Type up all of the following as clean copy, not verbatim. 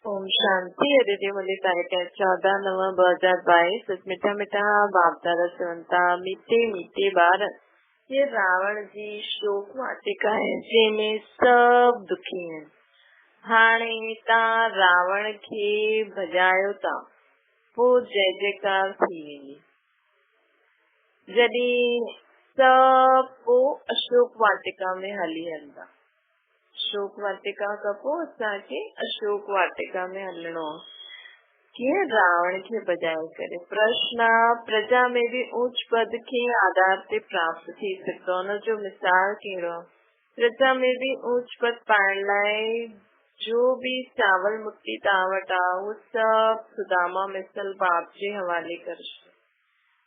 ओम शांति। अदिति मुलिताई 14 नवंबर 2022। मीठा मीठा बापदादा सुनता मीठे मीठे बार। ये रावण जी शोक वाटिका है जंहिंमें सब दुखी हैं। हाणे ता रावण खे भॼायो था पोइ जय जयकार थी वेंदी। जॾहिं सब पोइ अशोक वाटिका में हली हलंदा। अशोक वाटिका खां पोइ असांखे अशोक वाटिका में हलणो आहे। कीअं रावण खे भॼाए करे। प्रश्न प्रजा में भी ऊंच पद के आधार ते प्राप्त थी सघंदो। उन जो मिसाल कहिड़ो आहे। प्रजा में भी ऊंच पद पाइण लाइ जो भी चावल मुट्ठी तव्हां वटि आहे उहो सभु सुदामा मिसल बाप जे हवाले करे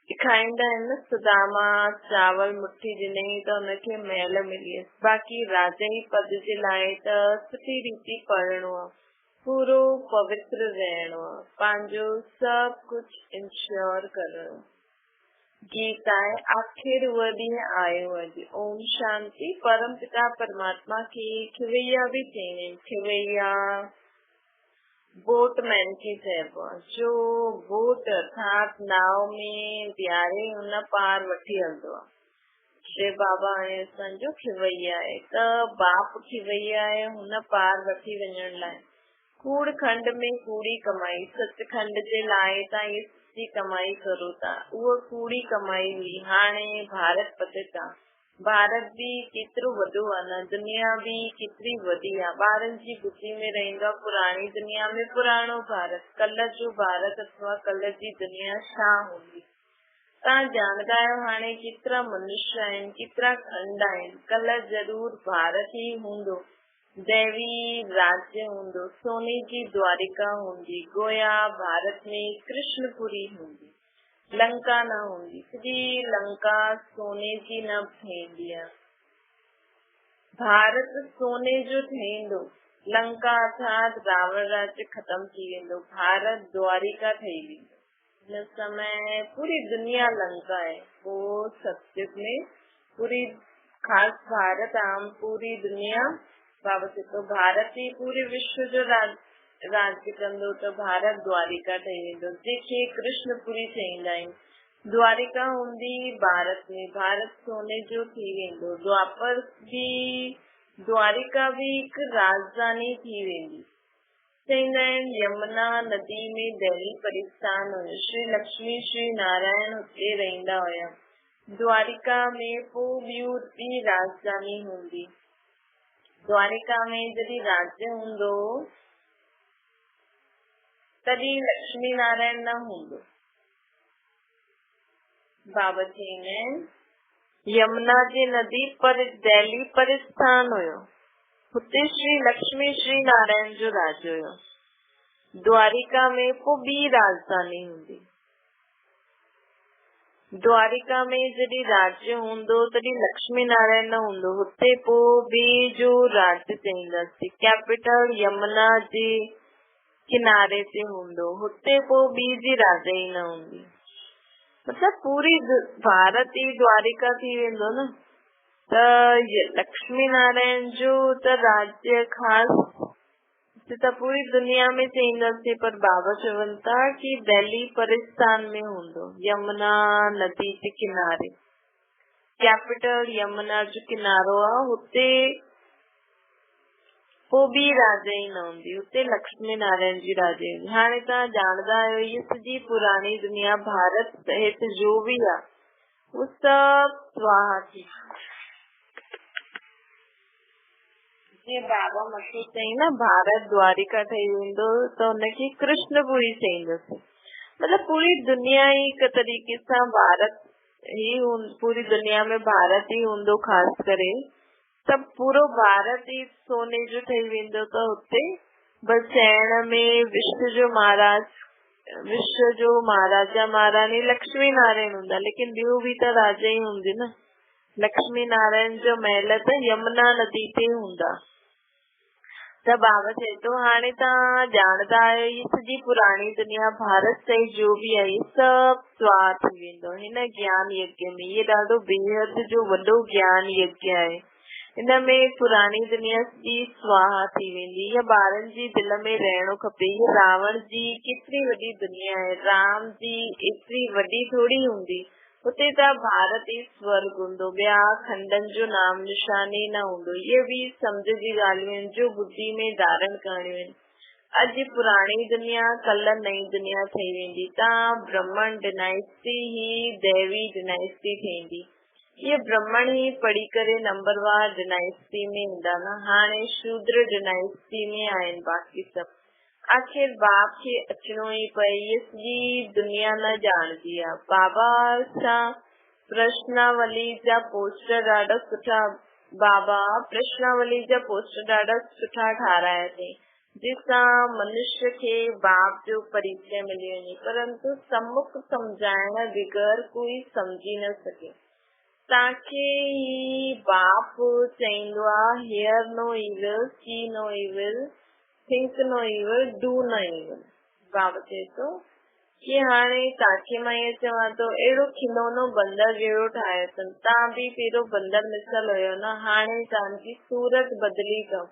ॾेखारींदा आहिनि। सुदामा चावल मुट्ठी ॾिनई त हुनखे महल मिली। बाक़ी राजाई पद जे लाइ त सुठी रीति पढ़णो आहे, पूरो पवित्र रहणो आहे, पंहिंजो सभु कुझु इंश्योर करणो। गीता आहे आखिर वह ॾींहुं आयो अॼु। ओम शांति। परम पिता परमात्मा खे खिवैया भी चईंदा आहिनि। खिवैया बोटमैन खे चइबो आहे, जो बोट अर्थात नाव में विहारे हुन पार वठी हलंदो आहे। शिव बाबा हाणे असांजो खिवैया आहे त बाप खिवैया आहे हुन पार वठी वञण लाइ। कूड़ खंड में कूड़ी कमाई, सचखंड जे लाइ तव्हां इहा सची कमाई करो था, उहा कूड़ी कमाई हुई। हाणे भारत पतित आहे। भारत भी केतिरो वॾो आहे न, दुनिया भी केतिरी वॾी आहे। ॿारनि जी बुद्धि में रहंदो आहे पुराणी दुनिया में पुराणो भारत। कल्ह जो भारत अथवा कल्ह जी दुनिया छा हूंदी तव्हां ॼाणदा आहियो। हाणे केतिरा मनुष्य आहिनि, केतिरा खंड आहिनि। कल्ह ज़रूर भारत ई हूंदो, दैवी राज्य हूंदो, सोने जी द्वारिका हूंदी, गोया भारत में कृष्णपुरी हूंदी, लंका न हूंदी। सॼी लंका सोने जी न ठहींदी आहे, भारत सोने जो ठहींदो। लंका अर्थात रावण राज्य खत्म थी वेंदो, भारत द्वारिका ठही वेंदो। हिन समय पूरी दुनिया लंका है। वो सत्युग में पूरी खास भारत आम पूरी दुनिया बाबा से तो भारत ही पूरे विश्व जो राज्य कंदो त भारत द्वारिका ठही वेंदो, जंहिंखे कृष्णपुरी चईंदा आहिनि। द्वारिका हूंदी भारत में, भारत सोने जो थी वेंदो। द्वापर भी द्वारिका भी हिकु राजधानी थी वेंदी। चईंदा आहिनि यमुना नदी में दिल्ली परिस्थान हुयो। श्री लक्ष्मी श्री नारायण हुते रहंदा हुया। द्वारिका में पोइ ॿी राजधानी हूंदी। द्वारिका में जॾहिं राज्य हूंदो तॾहिं लक्ष्मी नारायण न हूंदो। बाबा चईंदा आहिनि यमुना जी नदी पर दिल्ली परिस्थान हुयो, हुते श्री लक्ष्मी श्री नारायण जो राज हुयो। द्वारिका में पोइ ॿी राजधानी हूंदी। द्वारिका में जॾहिं राज्य हूंदो तॾहिं लक्ष्मी नारायण न हूंदो, हुते पोइ ॿिए जो राज्य चईंदासीं। कैपिटल यमुना जे किनारे ते हूंदो, हुते पोइ ॿी जी राजाई न हूंदी। मतलब पूरी भारत ई द्वारिका थी वेंदो न। त लक्ष्मी नारायण जो त राज्य ख़ासि त पूरी दुनिया में चईंदासीं, पर बाबा चवनि था कि दिल्ली परिस्थान में हूंदो, यमुना नदी जे किनारे। कैपिटल यमुना जो किनारो आहे, हुते पोइ ॿी राजाई न हूंदी, हुते लक्ष्मी नारायण जी राजाई हूंदी। हाणे तव्हां ॼाणदा आहियो इहा सॼी पुराणी दुनिया भारत सहित जो भी आहे उहो सभु स्वाहा थी। जीअं बाबा मथे चई न भारत द्वारिका ठही वेंदो त हुनखे कृष्णपुरी चईंदसि। मतलब पूरी दुनिया ही हिक तरीक़े सां भारत ही पूरी दुनिया में भारत ही हूंदो। ख़ासि करे सब पूरो भारत ही सोने जो ठही वेंदो त हुते बस चइण में विश्व जो महाराजा महारानी लक्ष्मी नारायण हूंदा, लेकिन ॿियो भी त राजा ही हूंदी न। लक्ष्मी नारायण जो महल त यमुना नदी ते हूंदा। त बाबा चए थो हाणे तव्हां ॼाणदा आहियो ही सॼी पुराणी दुनिया भारत सहित जो भी आहे सभु स्वाहा थी वेंदो हिन ज्ञान यज्ञ में। ये ॾाढो बेहद जो वॾो ज्ञान यज्ञ आहे। इनमें पुरानी दुनिया जी स्वाहा थी वेंदी। या ॿारनि जी दिल में रहणो खपे। ये रावण जी केतिरी वॾी दुनिया आहे, राम जी एतिरी वॾी थोड़ी हूंदी। हुते त भारत ई स्वर्ग हूंदो, ॿिया खंडनि जो नाम निशानी न हूंदो। ये भी सम्झ जी ॻाल्हियूं आहिनि जो बुद्धि में धारण करणियूं आहिनि। अॼु पुरानी दुनिया, कल नई दुनिया ठही वेंदी। ब्राह्मण डिनाइस्टी ही दैवी डिनाइस्टी थींदी। ये ब्राह्मण ही पढ़ी करे नंबरवार डिनाइस्टी में ईंदा न, हाणे शूद्र डिनाइस्टी में आहिनि बाक़ी सभु। आखिर बाप खे अचणो ई पए, ये सॼी दुनिया न ॼाणदी आहे। बाबा सां प्रश्नावली जा पोस्टर ॾाढा सुठा ठाराया अथई, जिसां मनुष्य खे बाप जो परिचय मिली वञे, परंतु सम्मुख सम्झाइण बग़ैर कोई समझी न सघे। ताके ही बाप चईंदो आहे, hear no evil, see no evil, think no evil, do no evil. बाप चए थो कि हाणे ताके मां ईअं चवां थो, अहिड़ो खिलौनो बंदर जहिड़ो ठाहियो अथनि। तव्हां बि पहिरियों बंदर मिसल हुयो न, हाणे तव्हांजी सूरत बदिली अथव।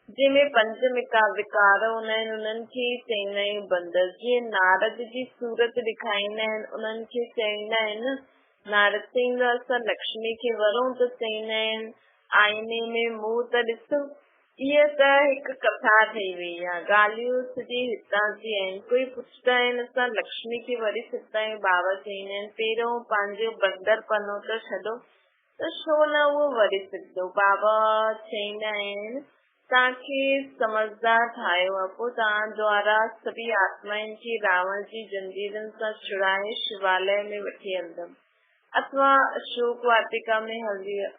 जंहिंमें 5 विकार हूंदा आहिनि उन्हनि खे चईंदा आहियूं बंदर। जीअं नारद जी सूरत ॾेखारींदा आहिनि उन्हनि खे चईंदा आहिनि नारद चईंदो असां लक्ष्मी खे वरूं त चईंदा आहिनि आईने में मुंहुं त ॾिसो। इहा त हिकु कथा ठही वई आहे, ॻाल्हियूं सॼी हितां जी आहिनि। कोई पुछंदा आहिनि असां लक्ष्मी खे वरी सघंदा आहियूं, बाबा चईंदा आहिनि पहिरियों पंहिंजो बंदर पनो त छॾो, त छो न उहो वरी सघंदो। बाबा चईंदा आहिनि तव्हांखे समझदार ठाहियो आहे, पोइ तव्हां द्वारा सभी आत्माउनि खे रावण जी जंजीरनि सां छुड़ाए शिवालय में वठी हलंदमि अथवा अशोक वाटिका में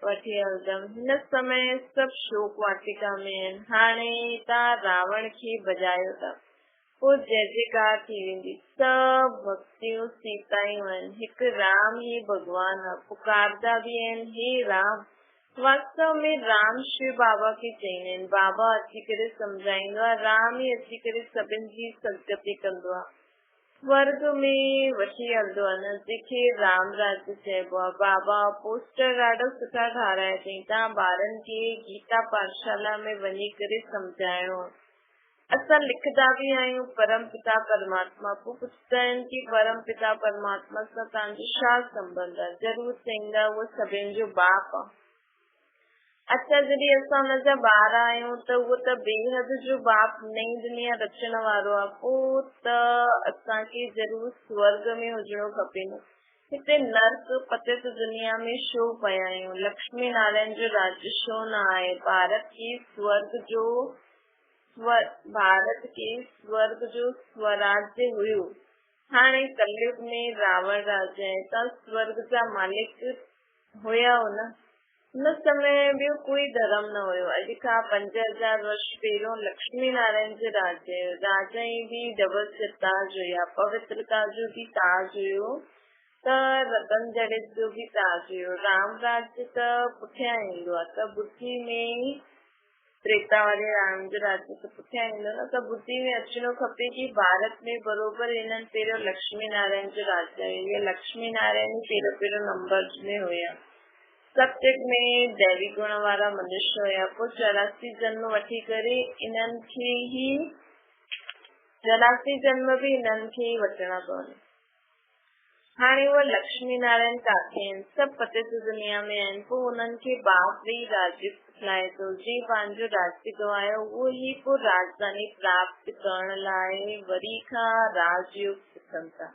वठी हलंदमि। हिन समय सभु शोक वाटिका में आहिनि। हाणे तव्हां रावण खे भॼायो था, पोइ जय जयकार थी वेंदी। सभु भक्तियूं सीतायूं आहिनि, हिकु राम ही भॻवान आहे, पुकारदा बि आहिनि हे राम। वास्तव में राम शिव बाबा खे चईंदा आहिनि। बाबा अची करे सम्झाईंदो आहे, राम ई अची करे सभिनि जी सदगति कंदो आहे, स्वर्ग में वठी हलंदो आहे न, जंहिंखे राम राज्य चइबो आहे। बाबा पोस्टर ॾाढा सुठा ठाराया अथई, तव्हां ॿारनि खे गीता पाठशाला में वञी करे सम्झाइणो आहे। असां लिखंदा बि आहियूं परम पिता परमात्मा, पोइ पुछंदा आहिनि कि परम पिता परमात्मा सां तव्हांजो छा संबंध आहे। ज़रूरु चईंदा उहो सभिनि जो बाप आहे। अच्छा, जॾहिं असां हुनजा ॿार आहियूं त उहो त बेहद जो बाप नई दुनिया रचण वारो आहे, पोइ त असांखे ज़रूरु स्वर्ग में हुजणो खपे न। हिते नर्क पतित दुनिया में छो पिया आहियूं? लक्ष्मी नारायण जो राज्य छो न आहे? भारत के स्वर्ग जो स्वराज्य हुयो, हाणे कलयुग में रावण राज्य आहे। तव्हां स्वर्ग जा मालिक हुया हो न। हुन समय ॿियो कोई धर्म न हुयो। अॼु खां 5000 वर्ष पहिरियों लक्ष्मी नारायण जो राज्य हुयो। राजा बि डबल सिर ताज हुया, पवित्रता जो बि ताज हुयो, त रतन जड़ेज जो बि ताज हुयो। राम राज्य त पुठियां ईंदो आहे, त बुद्धि में त्रेता वारे राम जो राज्य त पुठियां ईंदो न, त बुद्धि में अचणो खपे कि भारत में बरोबरि हिननि पहिरियों लक्ष्मी नारायण जो राज्य हुयो। इहे लक्ष्मी नारायण पहिरियों नंबर में हुया। सत्युग में दैवी गुण वारा मनुष्य हुया, पोइ 84 जन्म वठी करे इन्हनि खे ही 84 जन्म बि इन्हनि खे ही वठणा पवनि। हाणे उहे लक्ष्मी नारायण काथे आहिनि? सभु पतित दुनिया में आहिनि। पोइ उन्हनि खे बाप बि राज्य सिखाए थो, जीअं पंहिंजो राज्य गवायो उहो ही पोइ राजधानी प्राप्त करण लाइ वरी खां राजयोग सिखनि था।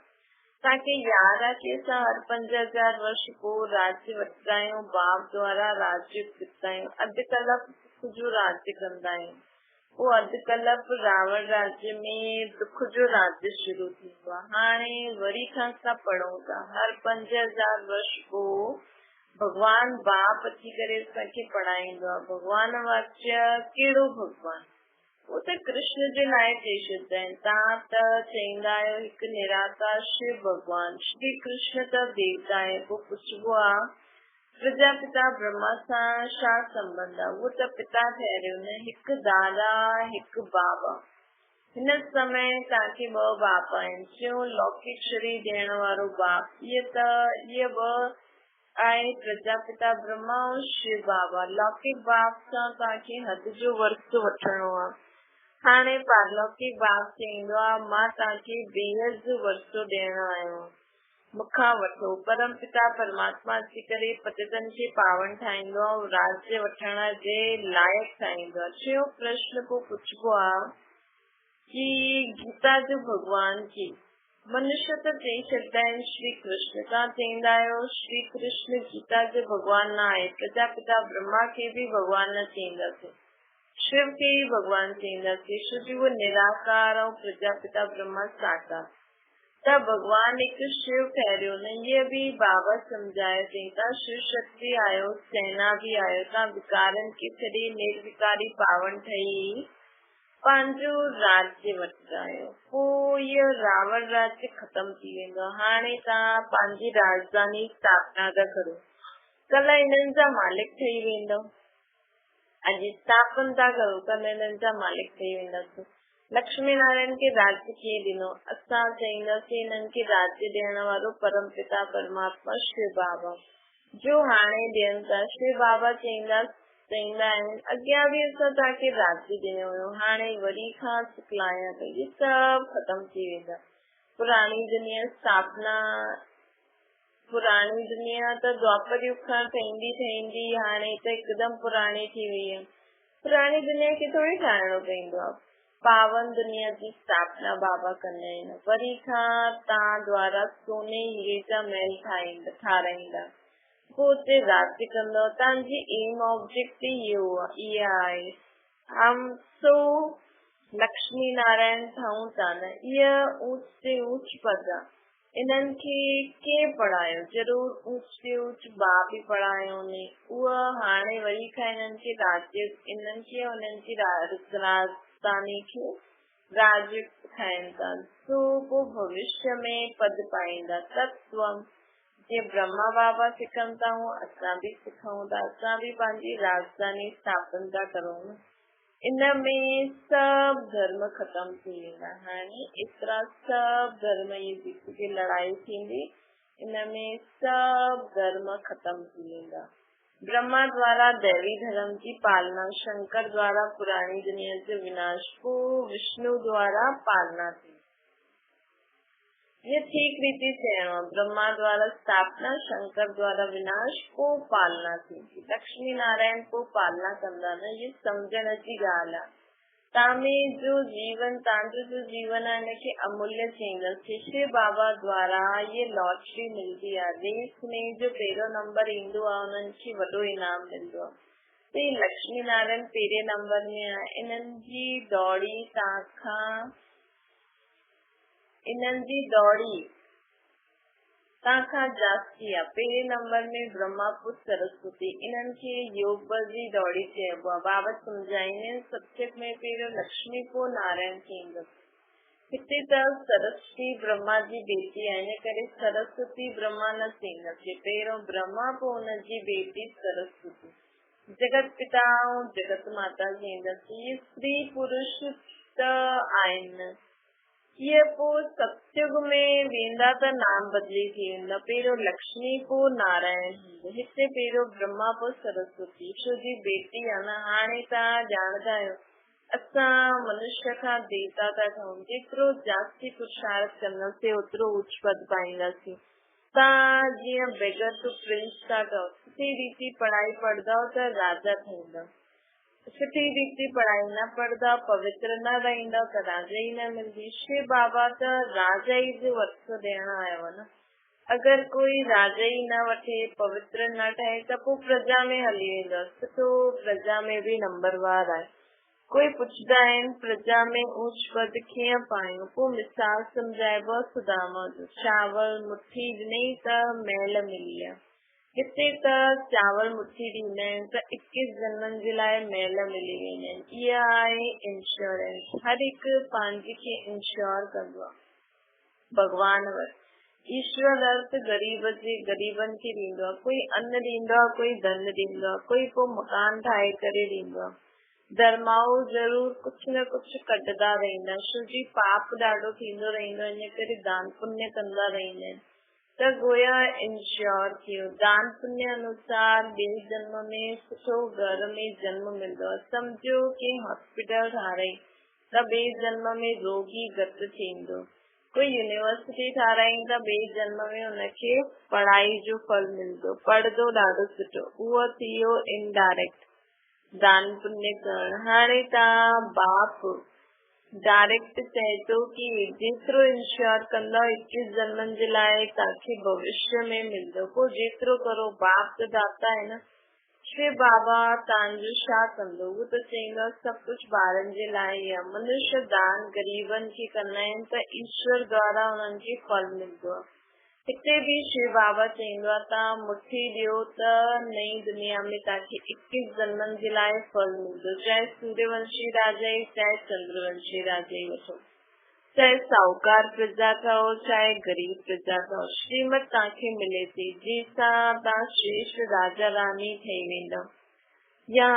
ताकि याद आहे कि असां हर 5000 वर्ष पोइ राज्य वठंदा आहियूं, बाप द्वारा राज्य सिखंदा आहियूं। अधु कलाक जो राज्य कंदा आहियूं, पोइ अधु कलाक रावण राज्य में दुख जो राज्य शुरू थींदो आहे। हाणे वरी खां असां पढ़ूं था, हर 5000 वर्ष पोइ भगवान बाप अची करे असांखे पढ़ाईंदो आहे। भगवान वाच्य कहिड़ो भगवान? वो त कृष्ण जे लाइ चई छॾींदा आहिनि। तव्हां त चईंदा आहियो हिकु निराकार शिव भगवान, श्री कृष्ण त देवता आहे। पोइ पुछबो आहे प्रजापिता ब्रह्मा सां छा संबंध आहे? उहो त पिता ठहरियो न, हिकु दादा हिकु बाबा। हिन समय तव्हांखे 2 बाप आहिनि, टियों लौकिक शरीर ॾियण वारो बाप। इहे 2 आए प्रजापिता ब्रह्मा और शिव बाबा लौकिक बाप सां तव्हांखे हद जो वर्त वठणो आहे। हाणे पारलौकिक बाप चईंदो आहे मां तव्हांखे बेहद जो वर्तो ॾियण आयो आहियां, मूंखां वठो। परम पिता परमात्मा अची करे पतितनि खे पावन ठाहींदो आहे, राज्य वठण जे लाइक़ ठाहींदो आहे। टियों प्रश्न पोइ पुछबो आहे कि गीता जो भगवान खे मनुष्य त चई छॾींदा आहिनि श्री कृष्ण, तव्हां चईंदा आहियो श्री कृष्ण गीता जो भगवान न आहे। प्रजापिता ब्रह्मा खे बि भगवान न चईंदासीं, शिव खे ई भगवान चईंदासीं, छो जो उहो निराकार ऐं प्रजापिता ब्रह्मा साकार। त भगवान हिकु शिव ठहरियो न, इहे बि बाबा सम्झाए थी। तव्हां शिव शक्ति आहियो, सेना बि आहियो, तव्हां विकारनि खे छॾे निर्विकारी पावन ठही पंहिंजो राज्य वठंदा आहियो। पोइ इहो रावण राज्य ख़तम थी वेंदो। हाणे तव्हां पंहिंजी राजधानी स्थापना था करो, कल्ह हिननि जा मालिक ठही वेंदो। अॼु स्थापन था करो, कल्ह हिननि जा मालिक ठही वेंदासीं। लक्ष्मी नारायण खे राज्य कीअं ॾिनो? असां चईंदासीं हिननि खे राज्य ॾियण वारो परम पिता परमात्मा शिव बाबा जो हाणे ॾियनि था। शिव बाबा चईंदा आहिनि अॻियां बि असां तव्हांखे राज्य ॾिनो हुयो, हाणे वरी खां सिखलाया त इहे सभु ख़तम थी वेंदा। पुराणी दुनिया स्थापना, पुराणी दुनिया त द्वापर युग खां ठहींदी हाणे त हिकदमि पुराणी थी वई आहे। पुराणी दुनिया खे थोरी ठाहिणो पवंदो आहे, पावन दुनिया जी स्थापना बाबा कंदा आहिनि। वरी खां तव्हां द्वारा सोने हीरे जा महल ठाराईंदा, पोइ हुते राज्य कंदो। तव्हांजी एम ऑब्जेक्ट इहा आहे, हम सो लक्ष्मी नारायण ठहूं था न, इहा ऊच से ऊच पद आहे। इन्हनि खे कंहिं पढ़ायो? ज़रूर ऊच से ऊच बाप ई पढ़ायो ने। उहा हाणे वरी खां इन्हनि खे राज्य, इन्हनि खे उन्हनि जी राजधानी खे राज्य ठाहिनि था। सो पोइ भविष्य में पद पाईंदा। तत्वम जीअं ब्रह्मा बाबा सिखनि था असां बि सिखूं था, असां बि पंहिंजी राजधानी स्थापन था करूं। इन में सभु धर्म ख़तम थी वेंदा। हाणे एतिरा सभु धर्म जी लड़ाई थींदी, इन में सभु धर्म ख़तम थी वेंदा। ब्रह्मा द्वारा दैवी धर्म की पालना, शंकर द्वारा पुरानी दुनिया जो विनाश, पोइ विष्णु द्वारा पालना थी। ये ठीक रीति चयणो आहे, ब्रह्मा द्वारा स्थापना, शंकर द्वारा विनाश, पोइ पालना थी। लक्ष्मी नारायण पोइ पालना कंदा न, ये सम्झण जी ॻाल्हि आहे। तव्हांजो जो जीवन आहे हिनखे अमूल्य चईंदासीं। शिव बाबा द्वारा ये लॉटरी मिलंदी आहे, रेस में जो पहिरियों नंबर ईंदो आहे उन्हनि खे वॾो इनाम मिलंदो आहे। त लक्ष्मी नारायण पहिरें नंबर में आहे। इन्हनि जी दौड़ी तव्हांखां जास्ती आहे। पहिरें नंबर में ब्रह्मा पुत्र सरस्वती, इन्हनि खे योग बल जी दौड़ी चइबो आहे। बाबा सम्झाईंदा आहिनि सब्जेक्ट में पहिरियों लक्ष्मी पोइ नारायण थींदो। हिते त सरस्वती ब्रह्मा जी बेटी आहे, इन करे सरस्वती ब्रह्मा न थींदासीं, पहिरियों ब्रह्मा पोइ हुनजी बेटी सरस्वती। जगत पिता ऐं जगत माता थींदासीं। इहे स्त्री पुरुष त आहिनि, इहे पोइ सतयुग में वेंदा त नाम बदिली थी वेंदा। पहिरियों लक्ष्मी पोइ नारायण हूंदो, हिते पहिरियों ब्रह्मा पोइ सरस्वती, छो जी बेटी आहे न। हाणे तव्हां ॼाणंदा आहियो असां मनुष्य खां देवता था ठहूं, जेतिरो जास्ती पुरुषार्थ कंदासीं ओतिरो उच्च पद पाईंदासीं। तव्हां जीअं बेगर टू प्रिंस था ठहो, सुठी रीति पढ़ाई पढ़ंदव त राजा ठहींदव, सुठी रीति पढ़ाई न पढ़ंदा, पवित्र न रहंदा त राजा ई न मिलंदी। शिव बाबा त राजा ई जो वर्त ॾियण आयो आहे न। अगरि कोई राजा ई न वठे, पवित्र न ठहे त पोइ प्रजा में हली वेंदो, सुठो प्रजा में बि नंबरवार आहे। कोई पुछंदा आहिनि प्रजा में ऊच पद कीअं पायूं? पोइ मिसाल सम्झाइबो सुदामा जो, चावल मुठी ॾिनई त महल मिली आहे। हिते त चावल मुठी ॾींदा आहिनि त 21 जनमनि जे लाइ महल मिली वेंदा आहिनि। इहा आहे इंश्योरेंस, हर हिकु पंहिंजे खे इंश्योर कंदो आहे भॻवान वटि। ईश्वर अर्थ ग़रीबनि खे ॾींदो आहे, कोई अन्न ॾींदो आहे, कोई धन ॾींदो आहे, कोई पोइ मकान ठाहे करे ॾींदो आहे। धर्माऊ ज़रूर कुझु न कुझु कढंदा रहंदा, छो जी पाप ॾाढो थींदो रहंदो, इन करे दान पुण्य कंदा रहंदा आहिनि। त गोया इंश्योर कियो। दान पुण्य अनुसार ॿिए जन्म में सुठो घर में जन्म मिलंदो। सम्झो कि हॉस्पिटल ठाराई त ॿिए जन्म में रोगी घटि थींदो। कोई यूनिवर्सिटी ठाराई त ॿिए जन्म में हुनखे पढ़ाई जो फल मिलंदो, पढ़ंदो ॾाढो सुठो। उहो थी वियो इनडायरेक्ट दान पुण्य करणु। हाणे तव्हां बाप डायरेक्ट चए थो कि जेतिरो इंश्योर कंदो 21 जन्मनि जे लाइ तव्हांखे भविष्य में मिलंदो। पोइ जेतिरो करो, बाप त दाता आहे न। शिव बाबा तव्हांजो छा कंदो? उहो त चईंदो सभु कुझु ॿारनि जे लाइ आहे। मनुष्य दान ग़रीबनि खे कंदा आहिनि त ईश्वर द्वारा उन्हनि खे फल मिलंदो आहे। हिते बि शिव बाबा चईंदो आहे तव्हां मुट्ठी ॾियो त नई दुनिया में तव्हांखे 21 जन्मनि जे लाइ फल मिलंदो। चाहे सूर्यवंशी राजा ई, चाहे चंद्रवंशी राजा ई वठो, चाहे साहूकार प्रजा खाओ, चाहे गरीब प्रजा खाओ, श्रीमत तव्हांखे मिले थी जंहिंसां तव्हां श्रेष्ठ राजा रानी ठही वेंदव या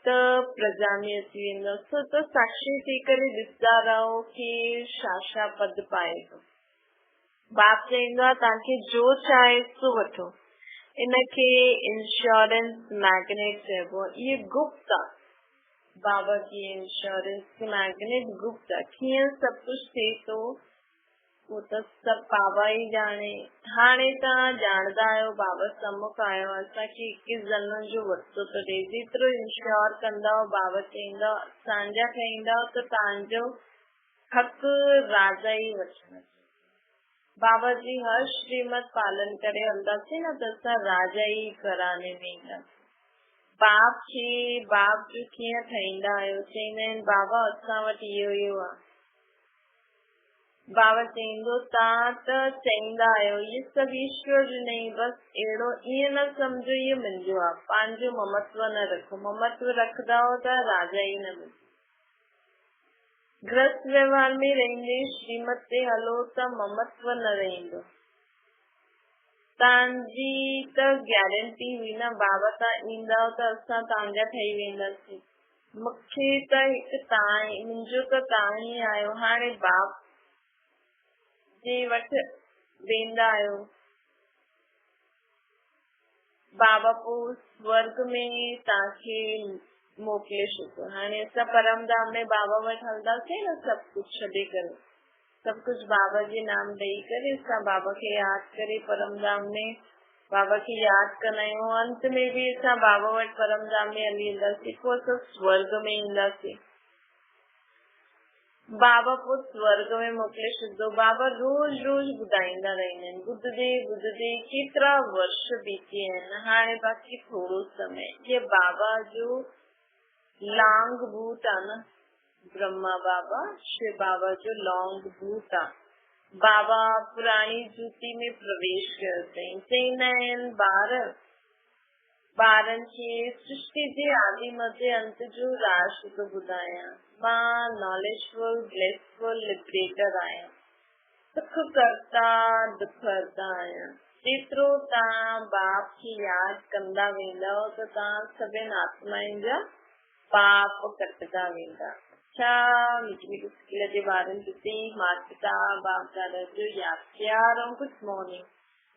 त प्रजा में अची वेंदव। सो त साक्षी थी करे ॾिसंदा रहो कि छा पद पाए थो। बाप चईंदो आहे तव्हांखे जो चाहे सो वठो। इनखे इंश्योरेंस मैग्नेट चइबो आहे। इहे गुप्त आहे। बाबा जी इंश्योरेंस मैग्नेट गुप्त आहे। कीअं सभु कुझु थिए थो उहो त सभु बाबा ई ॼाणे। हाणे तव्हां ॼाणंदा आहियो बाबा सम्मुख आयो आहे, असांखे 21 जन्मनि जो वरितो थो ॾे। जेतिरो इंश्योर कंदव बाबा चईंदव असांजा ठाहींदव त तव्हांजो हक़ राजा ई वठंदा। बाबा जी हर श्रीमत पालन करे हलंदासीं न त असां राजा ई घराने में ईंदासीं। बाप जो कीअं ठाहींदा आहियो? चईंदा आहिनि बाबा असां वटि इहो आहे। बाबा चईंदो तव्हां त चईंदा आहियो इहे सभु ईश्वर जो नहीं, बसि अहिड़ो ईअं न सम्झो इहो मुंहिंजो आहे। पंहिंजो ममत्व न रखो। ममत्व रखंदा त राजा ई न मिलंदो। गृहस्थ व्यवहार में रहंदे श्रीमत ते हलो त ममत्व न रहंदो। तव्हांजी त गारंटी हुई न बाबा तव्हां ईंदव त असां तव्हांजा ठही वेंदासीं। मूंखे त हिकु तव्हां, मुंहिंजो त तव्हां ई आहियो। हाणे बाप जे वटि वेंदा आहियो, बाबा पोइ स्वर्ग में तव्हांखे मोकिले छॾियो। हाणे असां परमधाम में बाबा वटि हलंदासीं न, सभु कुझु छॾे करे, सभु कुझु बाबा जे नाम ॾेई करे असां बाबा खे यादि करे परमधाम में बाबा खे यादि कंदा आहियूं। अंत में बि असां बाबा वटि परमधाम में हली वेंदासीं। पोइ असां स्वर्ग में ईंदासीं। बाबा पोइ स्वर्ग में मोकिले छॾींदो। बाबा रोज़ रोज़ ॿुधाईंदा रहंदा आहिनि। ॿुधदे केतिरा वर्ष बीती आहिनि। हाणे बाक़ी थोरो समय। ये बाबा जो लॉन्ग बूट आहे न, ब्रह्मा बाबा शिव बाबा जो लॉन्ग बूट आहे। बाबा पुराणी जूती में प्रवेश कयो अथई। चईंदा आहिनि ॿारनि खे सृष्टि जे आदि मध्य अंत जो राज थो ॿुधायां। मां नॉलेजफुल ब्लेसफुल लिबरेटर आहियां। सुख करता दुख हरता आहियां। जेतिरो तव्हां बाप खे यादि कंदा वेंदव त तव्हां सभिनि आत्माउनि जा पाप कटंदा वेंदा। अच्छा, मिठी स्किल जे ॿारनि ते माता पिता बाप दादा जो यादि प्यार ऐं गुड मॉर्निंग।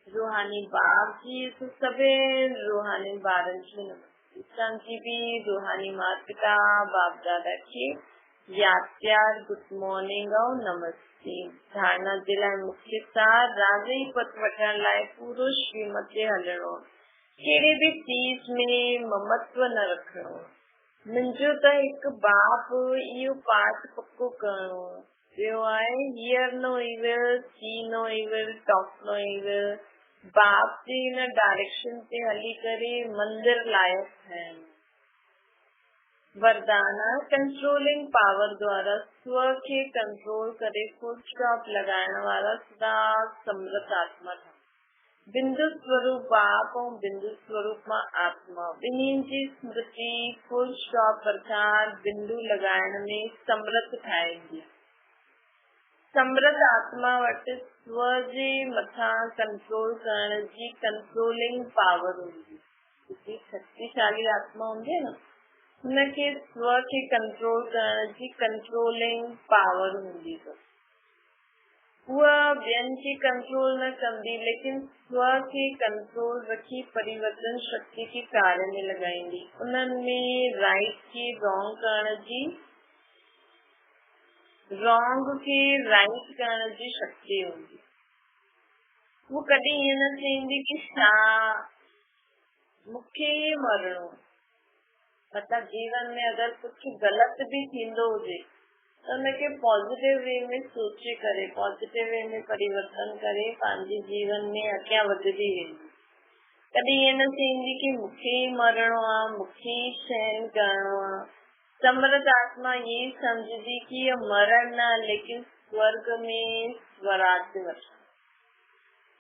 रूहानी बाप जी सभिनि रूहानी ॿारनि खे नमस्ते। असांजी बि रूहानी माता पिता बाप दादा खे यादि प्यार गुड मॉर्निंग ऐं नमस्ते। धारणा जे लाइ मुख्य सार राजा ई पत वठण लाइ पूरो श्रीमत ते हलणो। कहिड़ी बि चीज में ममत्व न रखणो। मुंहिंजो त हिकु बाप इहो पाठ पको करणो। ॿियो आहे hear no evil, see no evil, talk no evil. बाप जी हिन डायरेक्शन ते हली करे मंदिर लाइक़ थियनि। वरदान कंट्रोलिंग पावर द्वारा स्व खे कंट्रोल करे फुल स्टॉप लॻाइण वारा सदा समृत आत्मा ठा। बिंदु स्वरूप बाप ऐं बिंदु स्वरूप मां आत्मा ॿिन्हिनि जी स्मृति फुल स्टॉप अर्थात बिंदु लॻाइण में समर्थ ठाहींदी। समर्थ आत्मा वटि स्व जे मथां कंट्रोल करण जी कंट्रोलिंग पावर हूंदी। जेकी शक्तिशाली आत्मा हूंदी आहे न, हुनखे स्व खे कंट्रोल करण जी कंट्रोलिंग पावर हूंदी। उहा ॿियनि खे कंट्रोल न कंदी, लेकिन स्व खे कंट्रोल रखी परिवर्तन शक्ति खे कार्य में लॻाईंदी। उन्हनि में राइट खे रॉन्ग करण जी, रॉन्ग खे राइट करण जी शक्ति हूंदी। वो कॾहिं ईअं न चईंदी कि छा मूंखे मरणो, मतलब जीवन में अगर कुछ गलत भी थींदो हुजे तो उनखे पॉजिटिव वे में सोचे करे, पॉजिटिव वे में परिवर्तन करे पंहिंजे जीवन में अॻियां वधंदी वेंदी। कॾहिं ईअं न चईंदी कि मूंखे मरणो आहे, मूंखे सहन करणो आहे। समर्थ आत्मा ये समझदी कि ये मरण न, लेकिन स्वर्ग में स्वराज्य वठण।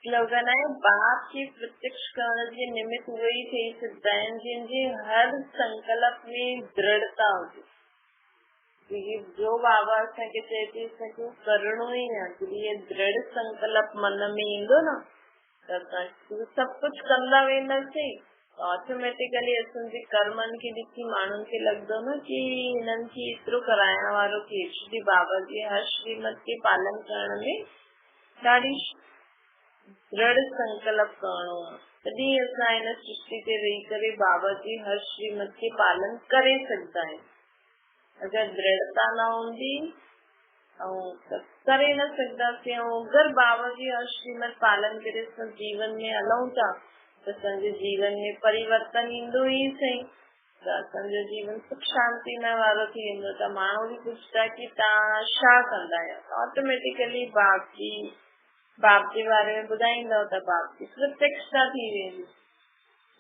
स्लोगन आहे, बाप खे प्रत्यक्ष करण जे निमित्त उहे ई थी सघंदा आहिनि जिनजे हर संकल्प में दृढ़ता हुजे। जो बाबा असांखे चए थी असांखे करणो ई आहे, ये दृढ़ संकल्प मन में ईंदो न त असां सभु कुझु कंदा वेंदासीं, ऑटोमेटिकली असांजे कर्मनि खे ॾिसी माण्हुनि खे लॻंदो न कि हिननि खे एतिरो कराइण वारो केश जी बाबा जी हर श्रीमत के पालन करण में ॾाढी दृढ़ संकल्प करणो आहे। तॾहिं असां हिन सृष्टि ते रही करे बाबा जी हर श्रीमत के पालन करे सघंदा आहियूं। अगर दृढ़ता न हूंदी करे न सघंदासीं। अगर बाबा जी हर श्रीमत पालन करे असां जीवन में हलूं था त असांजे जीवन में परिवर्तन ईंदो ई सही, त असांजो जीवन सुख शांति में वारो थी वेंदो। त माण्हू बि पुछंदा कि तव्हां छा कंदा आहियो, ऑटोमेटिकली बाप जे बारे में ॿुधाईंदव त बाप जी प्रत्यक्षता थी वेंदी।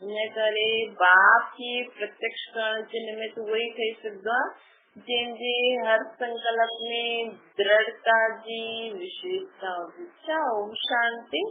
इन करे बाप खे प्रत्यक्ष करण जे निमित्त उहो ई थी सघंदो आहे जंहिंजे हर संकल्प में दृढ़ता जी विशेषता होगी। ओम शांति।